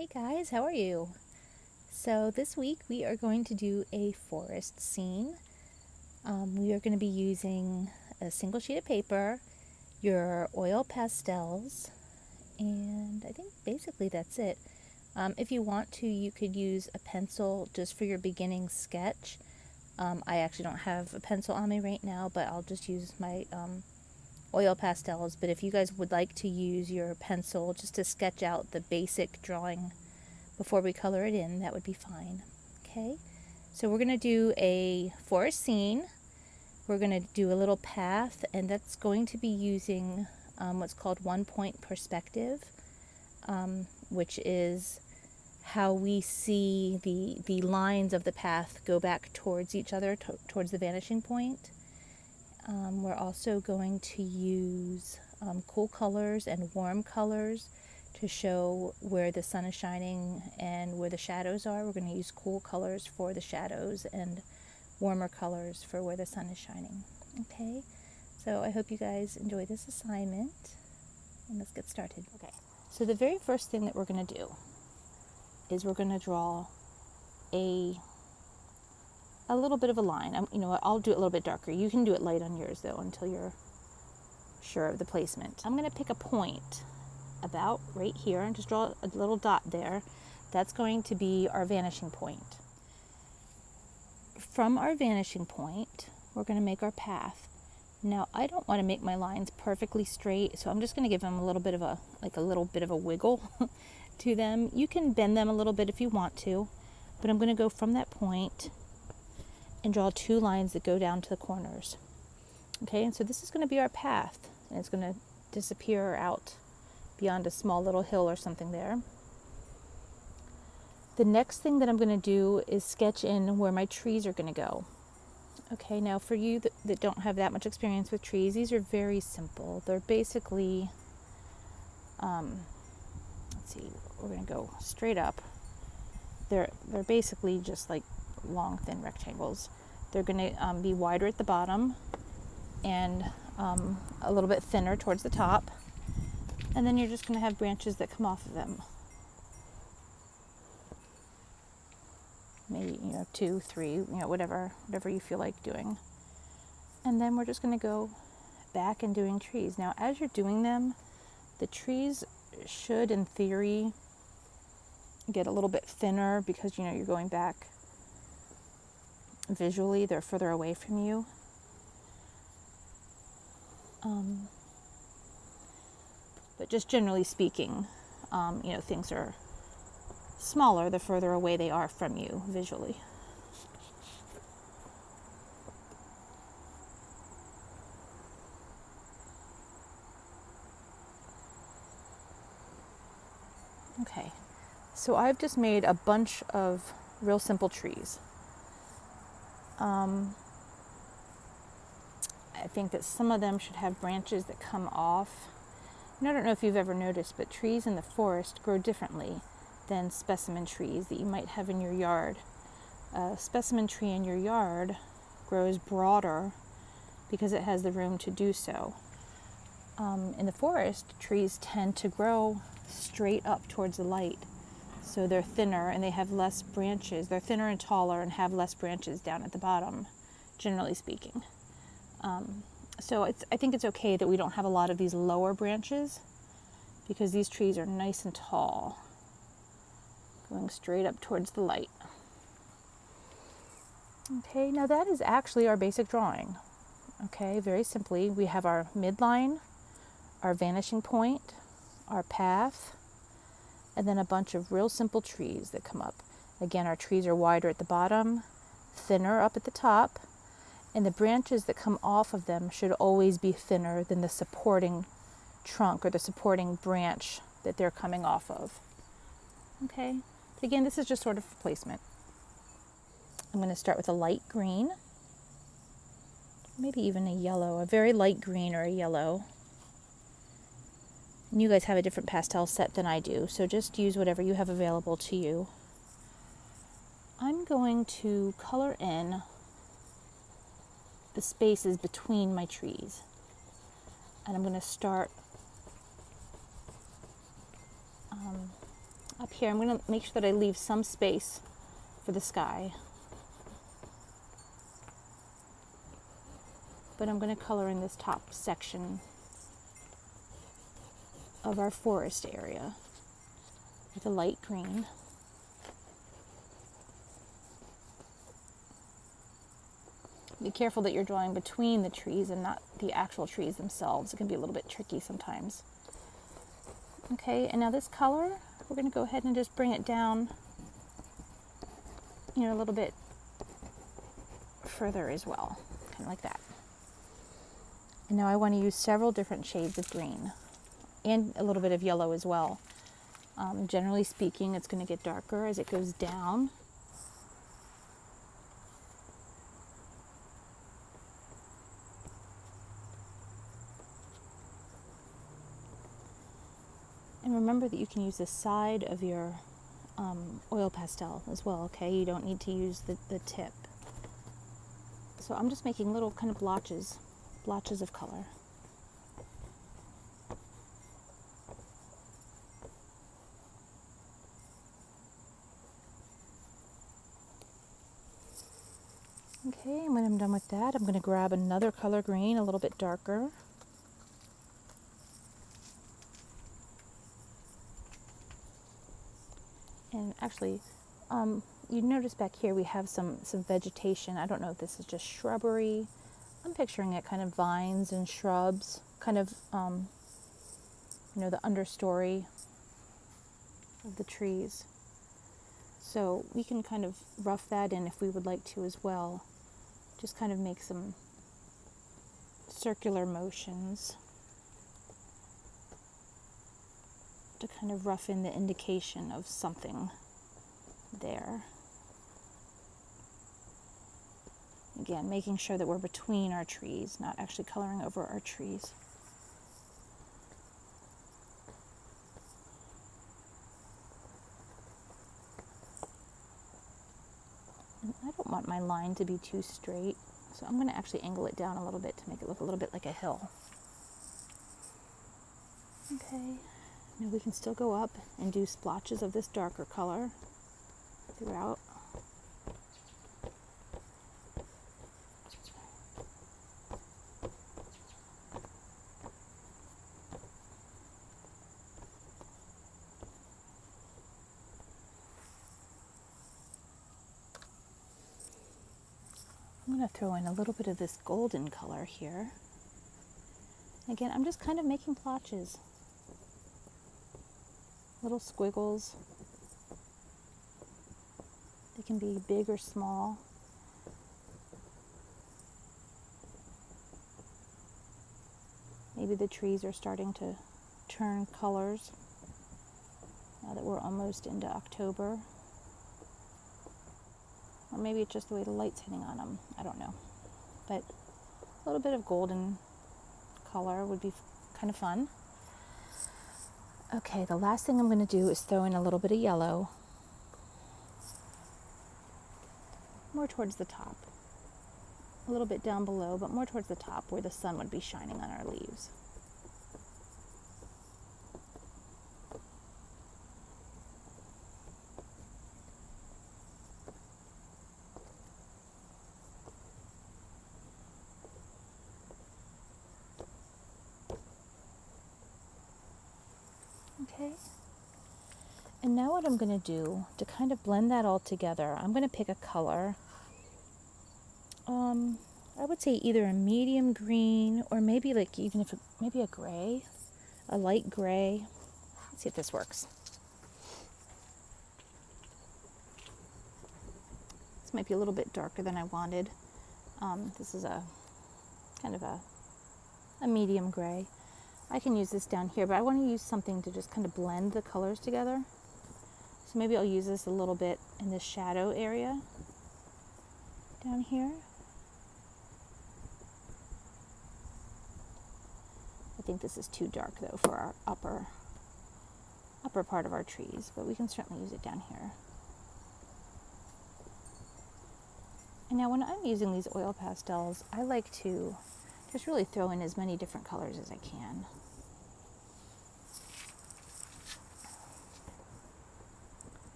Hey guys, how are you? So this week we are going to do a forest scene. We are going to be using a single sheet of paper, your oil pastels, and I think basically that's it. If you want to, you could use a pencil just for your beginning sketch. I actually don't have a pencil on me right now, but I'll just use my oil pastels. But if you guys would like to use your pencil just to sketch out the basic drawing before we color it in, that would be fine. Okay, so we're going to do a forest scene. We're going to do a little path, and that's going to be using what's called 1-point perspective, which is how we see the lines of the path go back towards each other, towards the vanishing point. We're also going to use cool colors and warm colors to show where the sun is shining and where the shadows are. We're going to use cool colors for the shadows and warmer colors for where the sun is shining. Okay, so I hope you guys enjoy this assignment, and let's get started. Okay, so the very first thing that we're going to do is we're going to draw a little bit of a line. I'll do it a little bit darker. You can do it light on yours though until you're sure of the placement. I'm going to pick a point about right here and just draw a little dot there. That's going to be our vanishing point. From our vanishing point, we're going to make our path. Now, I don't want to make my lines perfectly straight, so I'm just going to give them a little bit of a wiggle to them. You can bend them a little bit if you want to, but I'm going to go from that point and draw two lines that go down to the corners. Okay, and so this is going to be our path, and it's going to disappear out beyond a small little hill or something there. The next thing that I'm going to do is sketch in where my trees are going to go. Okay, now for you that don't have that much experience with trees, these are very simple. They're basically, let's see, we're going to go straight up. They're basically just like long, thin rectangles. They're going to be wider at the bottom and a little bit thinner towards the top. And then you're just going to have branches that come off of them. Maybe, 2, 3, whatever you feel like doing. And then we're just going to go back and doing trees. Now, as you're doing them, the trees should, in theory, get a little bit thinner because, you're going back visually. They're further away from you. But just generally speaking, things are smaller the further away they are from you visually. Okay, so I've just made a bunch of real simple trees. I think that some of them should have branches that come off. And I don't know if you've ever noticed, but trees in the forest grow differently than specimen trees that you might have in your yard. A specimen tree in your yard grows broader because it has the room to do so. In the forest, trees tend to grow straight up towards the light. So they're thinner and they have less branches. They're thinner and taller and have less branches down at the bottom, generally speaking. So I think it's okay that we don't have a lot of these lower branches because these trees are nice and tall, going straight up towards the light. Okay, now that is actually our basic drawing. Okay, very simply, we have our midline, our vanishing point, our path, and then a bunch of real simple trees that come up. Again, our trees are wider at the bottom, thinner up at the top, and the branches that come off of them should always be thinner than the supporting trunk or the supporting branch that they're coming off of. Okay, again, this is just sort of placement. I'm going to start with a light green, maybe even a yellow, a very light green or a yellow. And you guys have a different pastel set than I do, so just use whatever you have available to you. I'm going to color in the spaces between my trees. And I'm going to start Up here, I'm going to make sure that I leave some space for the sky. But I'm going to color in this top section of our forest area with a light green. Be careful that you're drawing between the trees and not the actual trees themselves. It can be a little bit tricky sometimes. Okay, and now this color, we're going to go ahead and just bring it down, a little bit further as well, kind of like that. And now I want to use several different shades of green and a little bit of yellow as well. Generally speaking, it's going to get darker as it goes down. And remember that you can use the side of your oil pastel as well, okay? You don't need to use the tip. So I'm just making little kind of blotches of color. Okay, and when I'm done with that, I'm going to grab another color green, a little bit darker. And actually, you notice back here we have some vegetation. I don't know if this is just shrubbery. I'm picturing it kind of vines and shrubs, kind of, the understory of the trees. So we can kind of rough that in if we would like to as well. Just kind of make some circular motions to kind of rough in the indication of something there. Again, making sure that we're between our trees, not actually coloring over our trees. And I don't want my line to be too straight, so I'm going to actually angle it down a little bit to make it look a little bit like a hill. Okay. Now we can still go up and do splotches of this darker color throughout. I'm going to throw in a little bit of this golden color here. Again, I'm just kind of making blotches. Little squiggles. They can be big or small. Maybe the trees are starting to turn colors now that we're almost into October. Or maybe it's just the way the light's hitting on them. I don't know. But a little bit of golden color would be kind of fun. Okay, the last thing I'm going to do is throw in a little bit of yellow. More towards the top. A little bit down below, but more towards the top where the sun would be shining on our leaves. Okay. And now what I'm going to do to kind of blend that all together, I'm going to pick a color. I would say either a medium green or maybe maybe a gray, a light gray. Let's see if this works. This might be a little bit darker than I wanted. This is a kind of a medium gray. I can use this down here, but I want to use something to just kind of blend the colors together. So maybe I'll use this a little bit in the shadow area down here. I think this is too dark though for our upper part of our trees, but we can certainly use it down here. And now when I'm using these oil pastels, I like to just really throw in as many different colors as I can.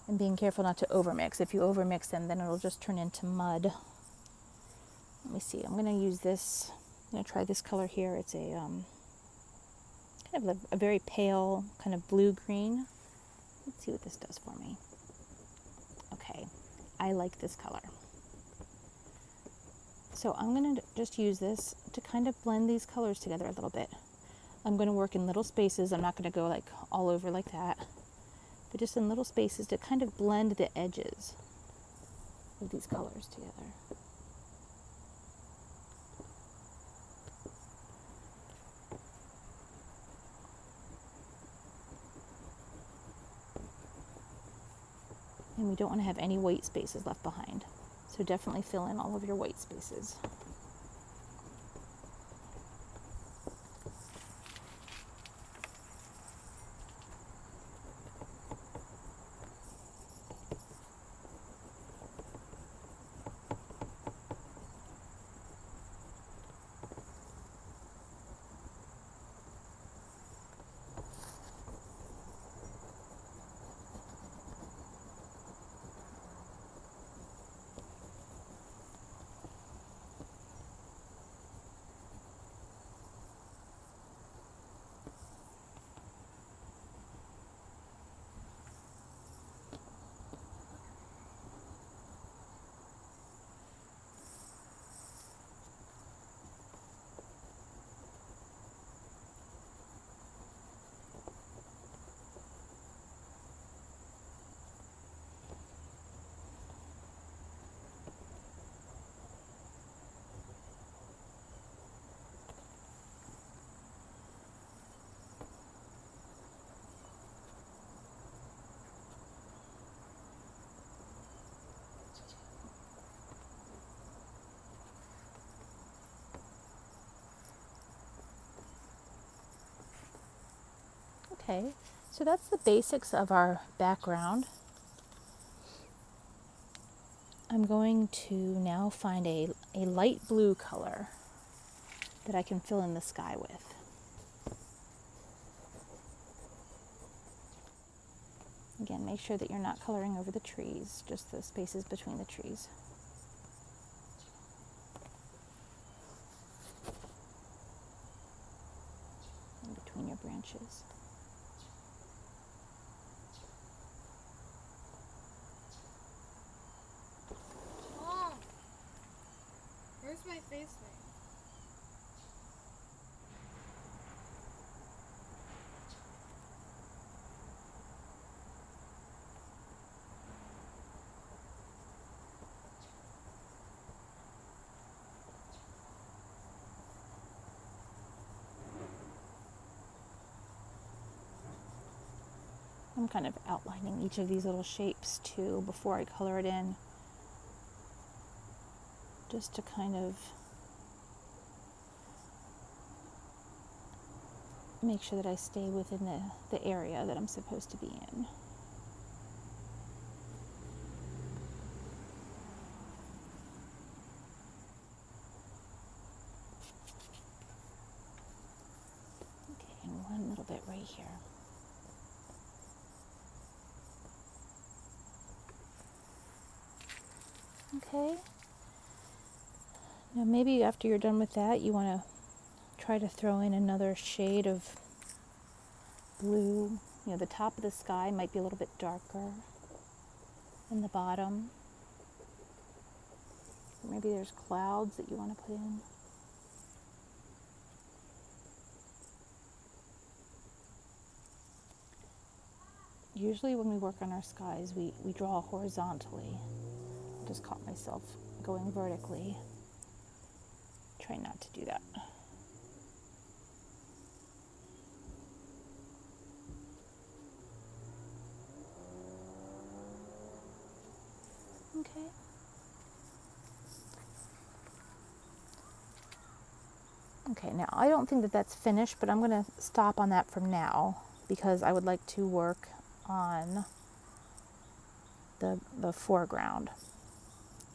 And being careful not to overmix. If you overmix them, then it'll just turn into mud. Let me see. I'm going to use this. I'm going to try this color here. It's a kind of a very pale kind of blue-green. Let's see what this does for me. Okay, I like this color. So I'm going to just use this to kind of blend these colors together a little bit. I'm going to work in little spaces. I'm not going to go like all over like that, but just in little spaces to kind of blend the edges of these colors together. And we don't want to have any white spaces left behind. So definitely fill in all of your white spaces. Okay, so that's the basics of our background. I'm going to now find a light blue color that I can fill in the sky with. Again, make sure that you're not coloring over the trees, just the spaces between the trees. And between your branches. Mom, where's my face thing? I'm kind of outlining each of these little shapes too before I color it in, just to kind of make sure that I stay within the area that I'm supposed to be in. Okay, and one little bit right here. Okay. Now maybe after you're done with that, you want to try to throw in another shade of blue. You know, the top of the sky might be a little bit darker than the bottom. Maybe there's clouds that you want to put in. Usually when we work on our skies, we draw horizontally. I just caught myself going vertically. Try not to do that. Okay. Okay, now I don't think that that's finished, but I'm going to stop on that for now because I would like to work on the foreground.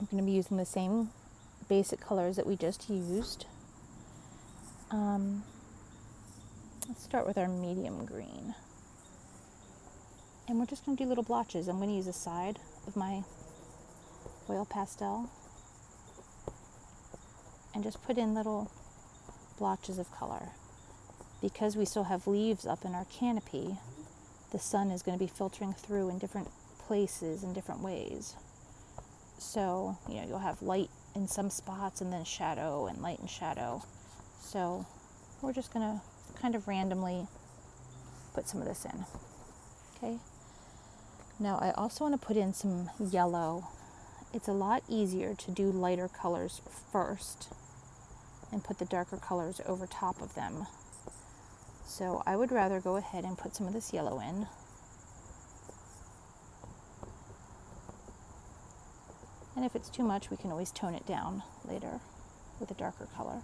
I'm going to be using the same basic colors that we just used. Let's start with our medium green. And we're just going to do little blotches. I'm going to use the side of my oil pastel and just put in little blotches of color. Because we still have leaves up in our canopy, the sun is going to be filtering through in different places in different ways. So, you'll have light in some spots and then shadow and light and shadow. So we're just going to kind of randomly put some of this in. Okay. Now I also want to put in some yellow. It's a lot easier to do lighter colors first and put the darker colors over top of them. So I would rather go ahead and put some of this yellow in. And if it's too much, we can always tone it down later with a darker color.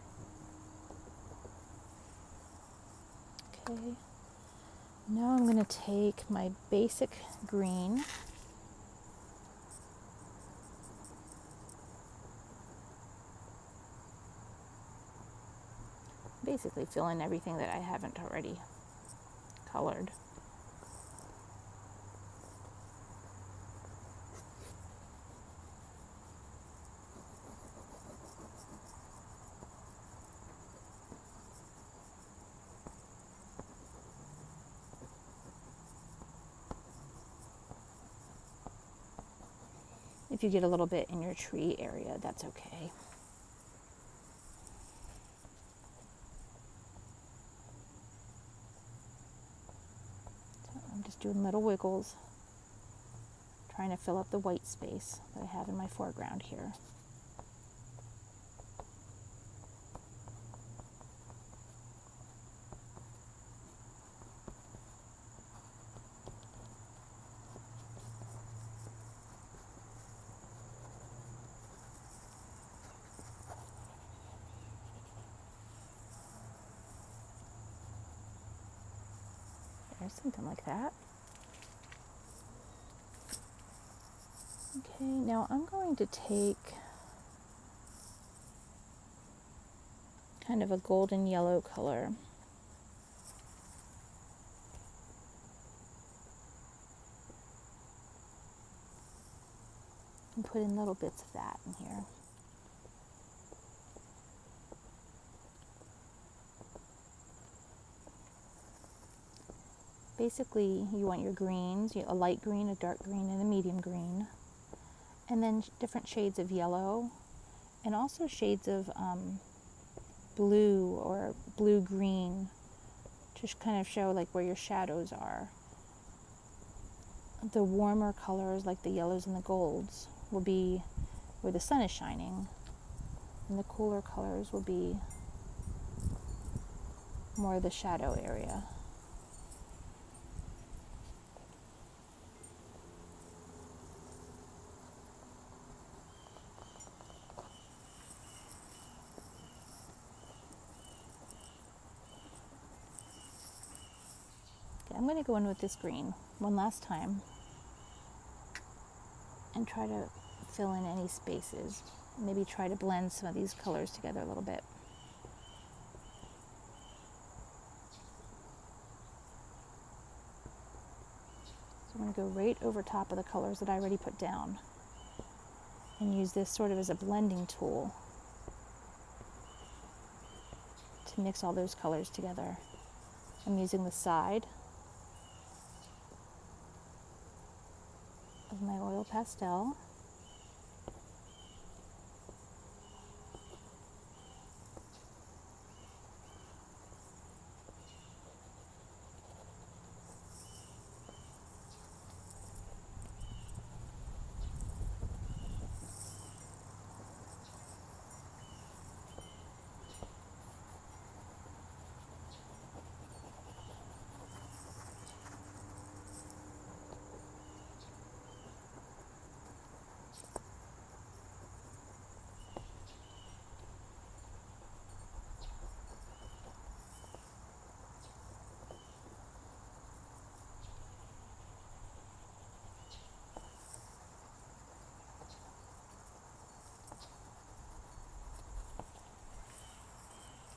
Okay. Now I'm going to take my basic green basically fill in everything that I haven't already colored. If you get a little bit in your tree area, that's okay. So I'm just doing little wiggles, trying to fill up the white space that I have in my foreground here. There's something like that. Okay, now I'm going to take kind of a golden yellow color. And put in little bits of that in here. Basically, you want your greens, a light green, a dark green, and a medium green. And then different shades of yellow, and also shades of blue or blue-green, to kind of show like where your shadows are. The warmer colors, like the yellows and the golds, will be where the sun is shining, and the cooler colors will be more the shadow area. Okay, I'm going to go in with this green one last time and try to fill in any spaces. Maybe try to blend some of these colors together a little bit. So I'm going to go right over top of the colors that I already put down and use this sort of as a blending tool to mix all those colors together. I'm using the side of my oil pastel.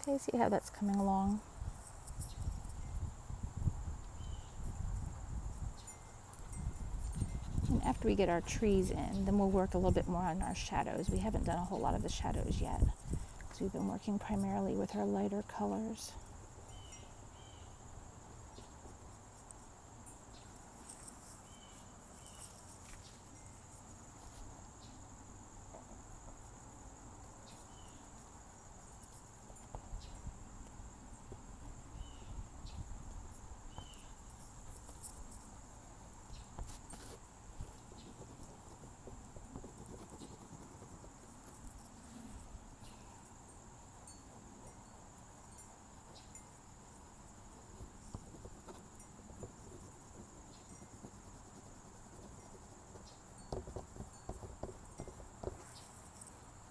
Okay, see how that's coming along. after we get our trees in, then we'll work a little bit more on our shadows. We haven't done a whole lot of the shadows yet, because we've been working primarily with our lighter colors.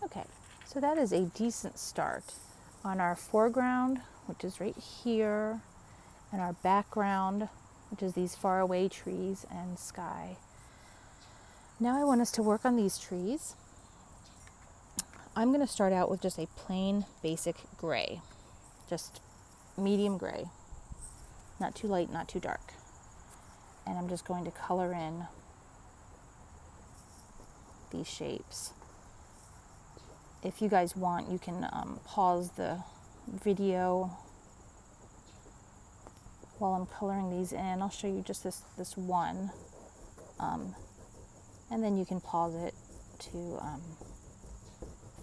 Okay, so that is a decent start on our foreground, which is right here, and our background, which is these faraway trees and sky. Now I want us to work on these trees. I'm going to start out with just a plain basic gray, just medium gray, not too light, not too dark. And I'm just going to color in these shapes. If you guys want, you can pause the video while I'm coloring these in. I'll show you just this one, and then you can pause it to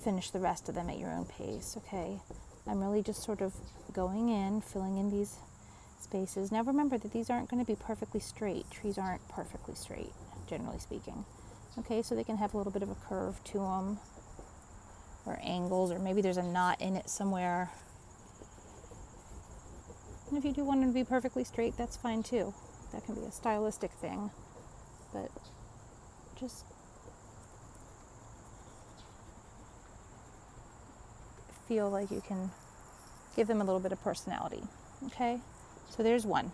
finish the rest of them at your own pace, okay? I'm really just sort of going in, filling in these spaces. Now remember that these aren't going to be perfectly straight. Trees aren't perfectly straight, generally speaking. Okay, so they can have a little bit of a curve to them, or angles, or maybe there's a knot in it somewhere. And if you do want them to be perfectly straight, that's fine too. That can be a stylistic thing, but just feel like you can give them a little bit of personality. Okay, so there's one.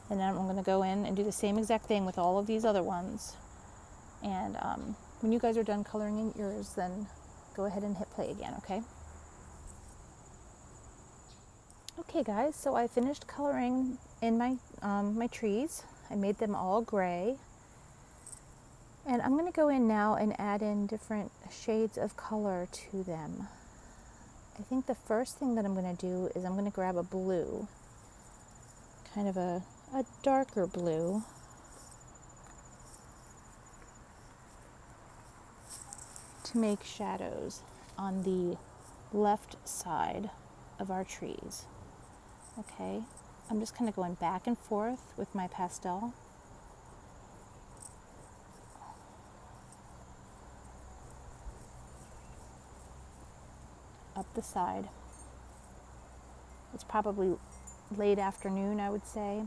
And then I'm going to go in and do the same exact thing with all of these other ones. And when you guys are done coloring in yours, then go ahead and hit play again, okay? Okay guys, so I finished coloring in my my trees. I made them all gray. And I'm going to go in now and add in different shades of color to them. I think the first thing that I'm going to do is I'm going to grab a blue, kind of a darker blue. To make shadows on the left side of our trees. Okay, I'm just kind of going back and forth with my pastel. Up the side. It's probably late afternoon, I would say.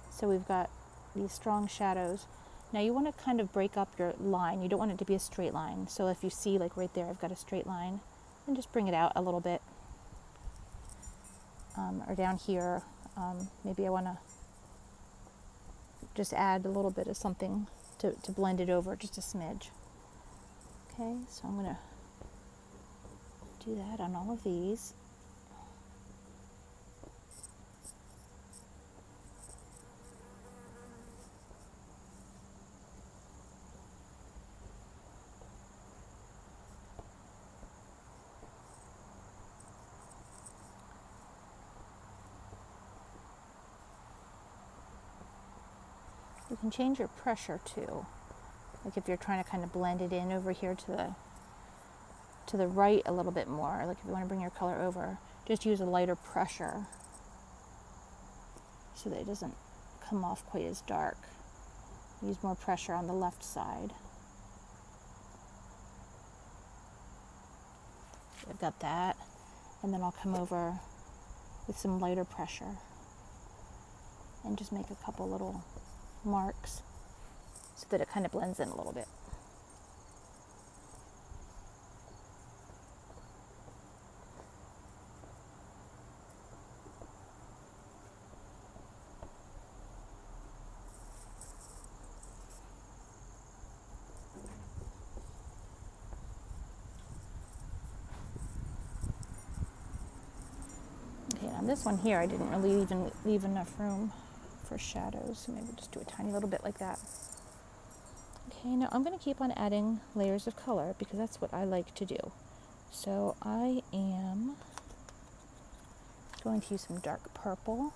So we've got these strong shadows. Now you want to kind of break up your line. You don't want it to be a straight line. So if you see, like right there, I've got a straight line, and just bring it out a little bit. Or down here, maybe I want to just add a little bit of something to blend it over, just a smidge. Okay, so I'm going to do that on all of these. You can change your pressure too. Like if you're trying to kind of blend it in over here to the right a little bit more, like if you want to bring your color over, just use a lighter pressure so that it doesn't come off quite as dark. Use more pressure on the left side. I've got that, and then I'll come over with some lighter pressure and just make a couple little marks so that it kind of blends in a little bit. Okay, on this one here, I didn't really even leave enough room for shadows, so maybe just do a tiny little bit like that. Okay, now I'm going to keep on adding layers of color because that's what I like to do. So I am going to use some dark purple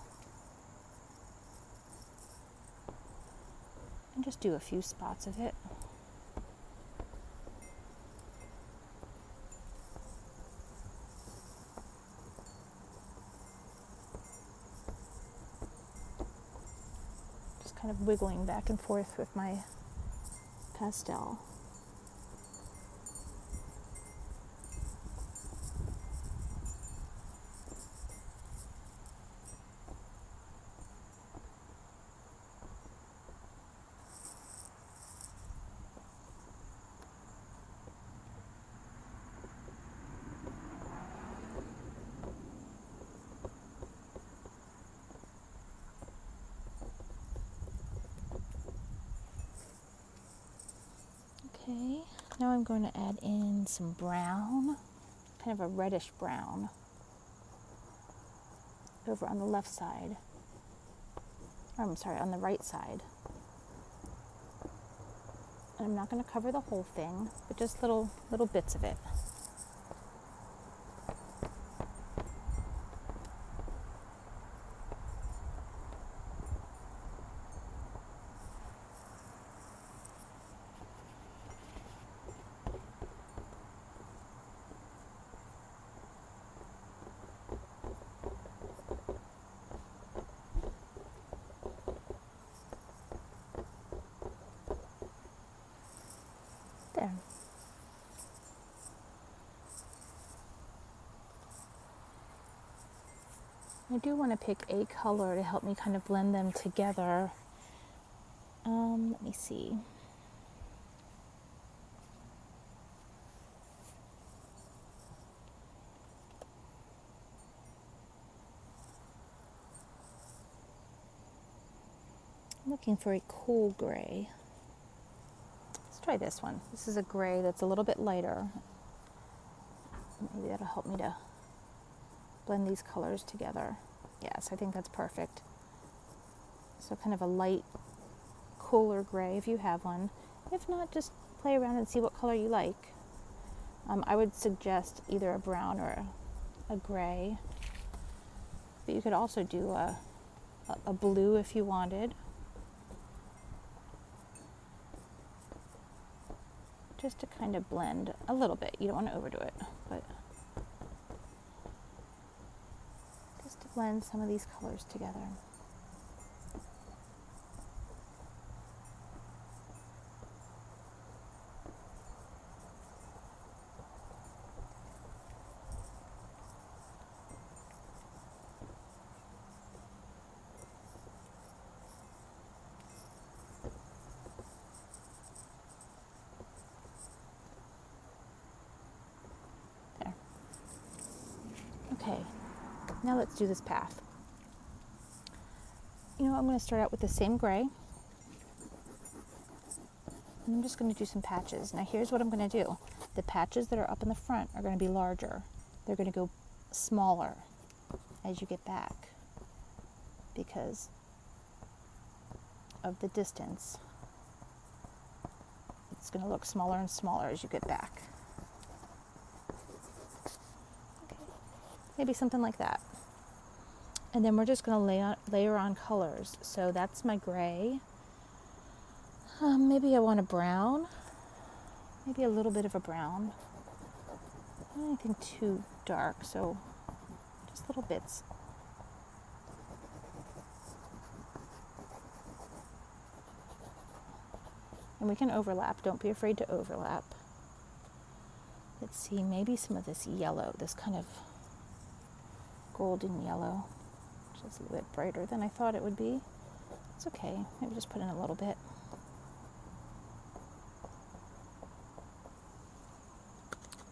and just do a few spots of it. Just kind of wiggling back and forth with my pastel. Okay, now I'm going to add in some brown, kind of a reddish brown, over on the left side. Or I'm sorry, on the right side. And I'm not going to cover the whole thing, but just little bits of it. There. I do want to pick a color to help me kind of blend them together. Let me see. I'm looking for a cool gray. Let's try this one. This is a gray that's a little bit lighter. Maybe that'll help me to blend these colors together. Yes, I think that's perfect. So kind of a light, cooler gray if you have one. If not, just play around and see what color you like. I would suggest either a brown or a gray. But you could also do a blue if you wanted. Just to kind of blend a little bit. You don't want to overdo it, but just to blend some of these colors together. Okay, now let's do this path. You know, I'm going to start out with the same gray. And I'm just going to do some patches. Now here's what I'm going to do. The patches that are up in the front are going to be larger. They're going to go smaller as you get back because of the distance. It's going to look smaller and smaller as you get back. Maybe something like that. And then we're just going to layer on colors. So that's my gray. Maybe I want a brown. Maybe a little bit of a brown. Not anything too dark, so just little bits. And we can overlap. Don't be afraid to overlap. Let's see, maybe some of this yellow, this kind of golden yellow, which is a little bit brighter than I thought it would be. It's okay. Maybe just put in a little bit.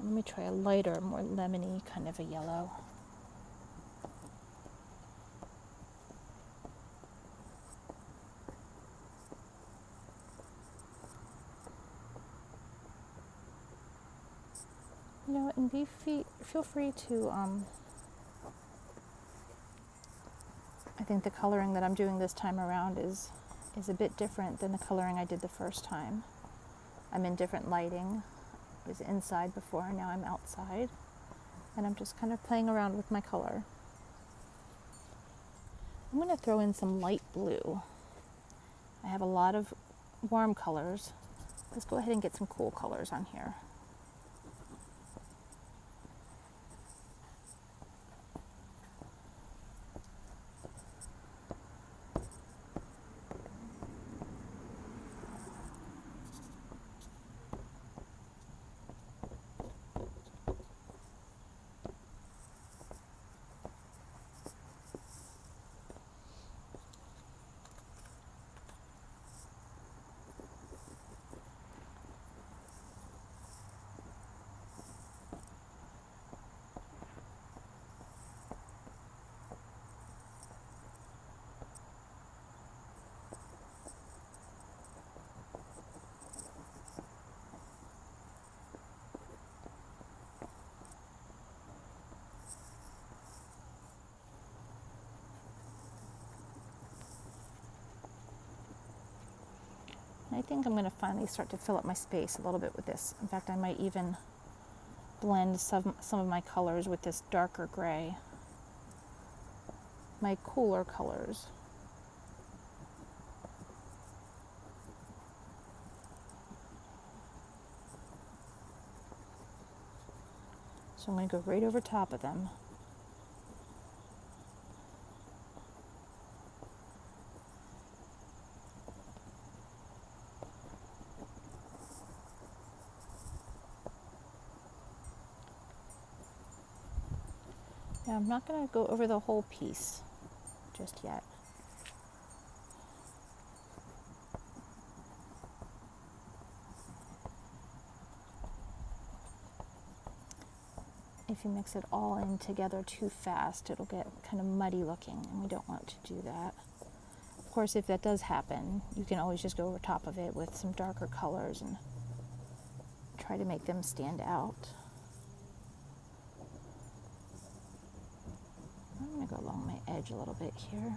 Let me try a lighter, more lemony kind of a yellow. You know, and feel free to, I think the coloring that I'm doing this time around is a bit different than the coloring I did the first time. I'm in different lighting. I was inside before, now I'm outside. And I'm just kind of playing around with my color. I'm going to throw in some light blue. I have a lot of warm colors. Let's go ahead and get some cool colors on here. I think I'm going to finally start to fill up my space a little bit with this. In fact, I might even blend some of my colors with this darker gray, my cooler colors. So I'm going to go right over top of them. Now I'm not going to go over the whole piece just yet. If you mix it all in together too fast, it'll get kind of muddy looking, and we don't want to do that. Of course, if that does happen, you can always just go over top of it with some darker colors and try to make them stand out. I'm going to go along my edge a little bit here.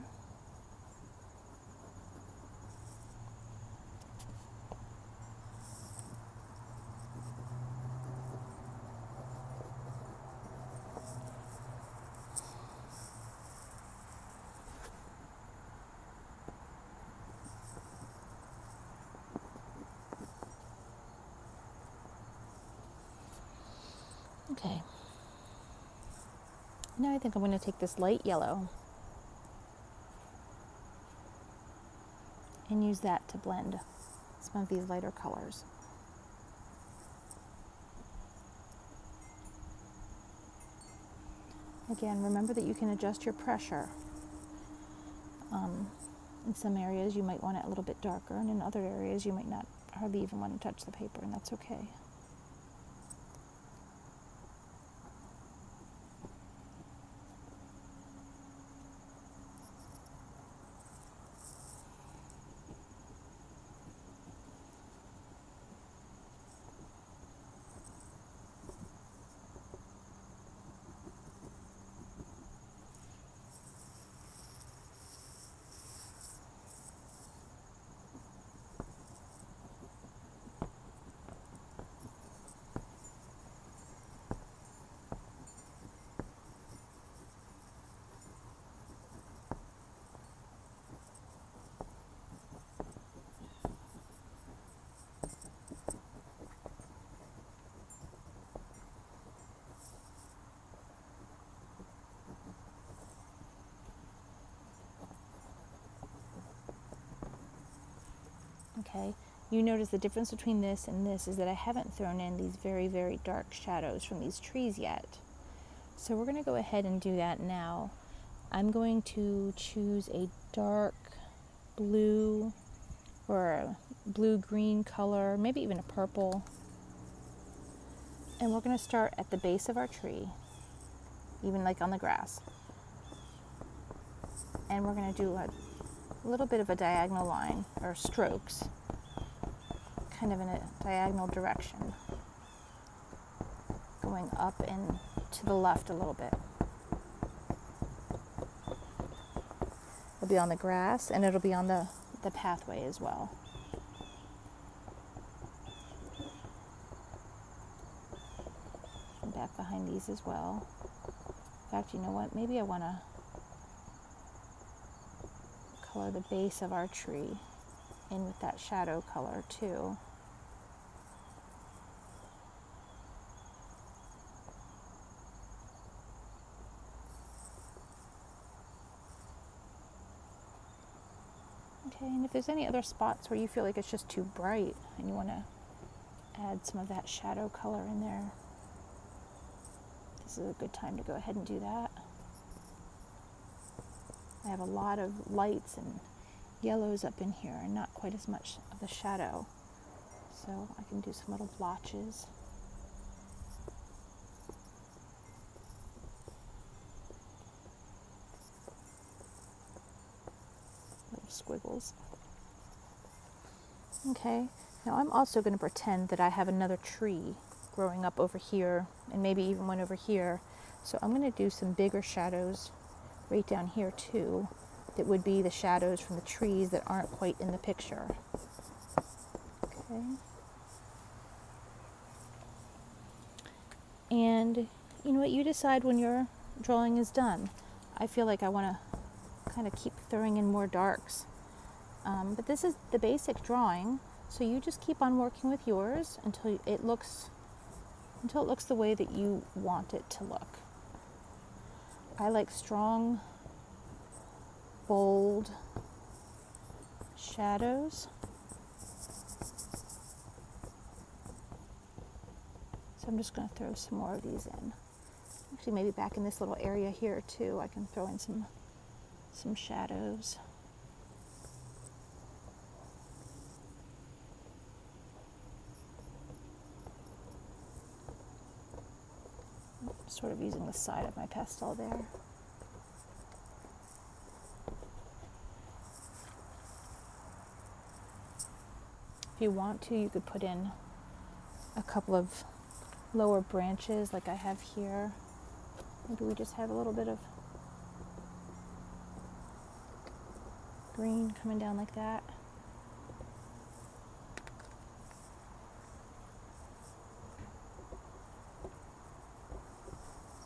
Okay. Now I think I'm going to take this light yellow and use that to blend some of these lighter colors. Again, remember that you can adjust your pressure. In some areas you might want it a little bit darker, and in other areas you might not hardly even want to touch the paper, and that's okay. Okay, you notice the difference between this and this is that I haven't thrown in these very, very dark shadows from these trees yet. So we're going to go ahead and do that now. I'm going to choose a dark blue or a blue-green color, maybe even a purple. And we're going to start at the base of our tree, even like on the grass. And we're going to do a little bit of a diagonal line, or strokes, kind of in a diagonal direction, going up and to the left a little bit. It'll be on the grass, and it'll be on the pathway as well. back behind these as well. In fact, you know what? Maybe I want to color the base of our tree in with that shadow color too. Okay, and if there's any other spots where you feel like it's just too bright and you want to add some of that shadow color in there, this is a good time to go ahead and do that. I have a lot of lights and yellows up in here and not quite as much of the shadow, so I can do some little blotches. Little squiggles. Okay, now I'm also going to pretend that I have another tree growing up over here and maybe even one over here. So I'm going to do some bigger shadows right down here too, that would be the shadows from the trees that aren't quite in the picture. Okay. And you know what, you decide when your drawing is done. I feel like I want to kind of keep throwing in more darks. But this is the basic drawing, so you just keep on working with yours until it looks the way that you want it to look. I like strong, bold shadows. So I'm just going to throw some more of these in. Actually, maybe back in this little area here too, I can throw in some shadows. Sort of using the side of my pastel there. If you want to, you could put in a couple of lower branches like I have here. Maybe we just have a little bit of green coming down like that.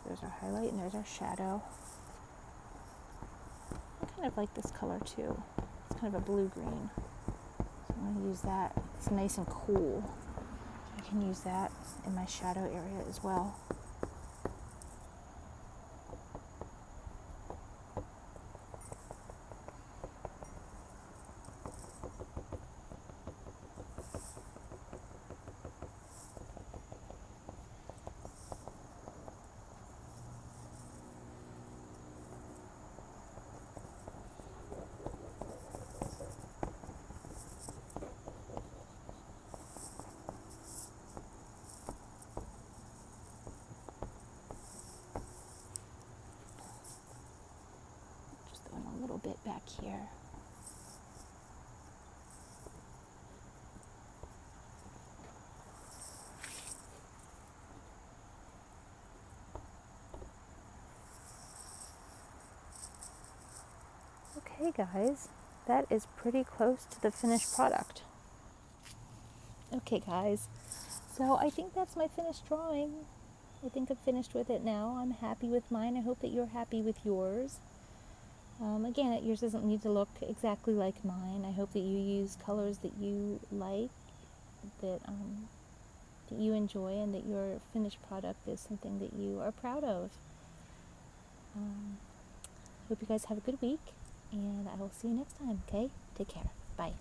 There's our highlight and there's our shadow. I kind of like this color too. It's kind of a blue-green. So I'm going to use that. It's nice and cool. I can use that in my shadow area as well. Bit back here. Okay guys, that is pretty close to the finished product. Okay guys, so I think that's my finished drawing. I think I'm finished with it now. I'm happy with mine. I hope that you're happy with yours. Again, yours doesn't need to look exactly like mine. I hope that you use colors that you like, that you enjoy, and that your finished product is something that you are proud of. Hope you guys have a good week, and I will see you next time, okay? Take care. Bye.